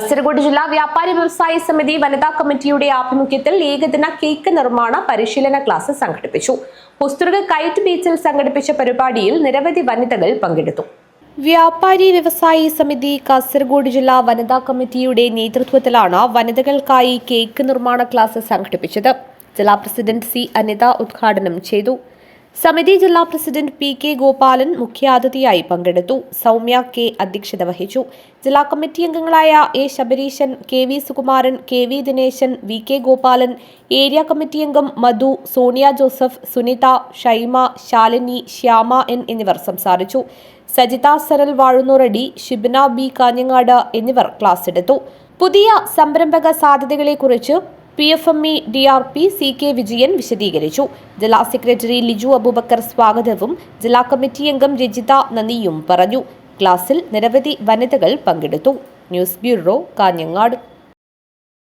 കാസർഗോഡ് ജില്ലാ വ്യാപാരി വ്യവസായി സമിതി വനിതാ കമ്മിറ്റിയുടെ ആഭിമുഖ്യത്തിൽ ഏകദിന കേക്ക് നിർമ്മാണ പരിശീലന ക്ലാസ് സംഘടിപ്പിച്ചു. ഹൊസ്ദുർഗ് കൈറ്റ് ബീച്ചിൽ സംഘടിപ്പിച്ച പരിപാടിയിൽ നിരവധി വനിതകൾ പങ്കെടുത്തു. വ്യാപാരി വ്യവസായി സമിതി കാസർഗോഡ് ജില്ലാ വനിതാ കമ്മിറ്റിയുടെ നേതൃത്വത്തിലാണ് വനിതകൾക്കായി കേക്ക് നിർമ്മാണ ക്ലാസ് സംഘടിപ്പിച്ചത്. ജില്ലാ പ്രസിഡന്റ് സി അനിത ഉദ്ഘാടനം ചെയ്തു. സമിതി ജില്ലാ പ്രസിഡന്റ് പി കെ ഗോപാലൻ മുഖ്യാതിഥിയായി പങ്കെടുത്തു. സൗമ്യ കെ അധ്യക്ഷത വഹിച്ചു. ജില്ലാ കമ്മിറ്റി അംഗങ്ങളായ A Sabareeshan, K V Sukumaran, K V Dineshan, V K Gopalan, area committee അംഗം മധു, സോണിയ ജോസഫ്, സുനിത, ഷൈമ, ശാലിനി, ശ്യാമ എൻ എന്നിവർ സംസാരിച്ചു. സജിത സരൽ വാഴുന്നൂറടി, ഷിബിന ബി കാഞ്ഞങ്ങാട് എന്നിവർ ക്ലാസ് എടുത്തു. പുതിയ സംരംഭക സാധ്യതകളെക്കുറിച്ച് PFME DRP C K Vijayan വിശദീകരിച്ചു. ജില്ലാ സെക്രട്ടറി ലിജു അബൂബക്കർ സ്വാഗതവും ജില്ലാ കമ്മിറ്റി അംഗം രജിത നന്ദിയും പറഞ്ഞു. ക്ലാസിൽ നിരവധി വനിതകൾ പങ്കെടുത്തു. News bureau, Kanhangad.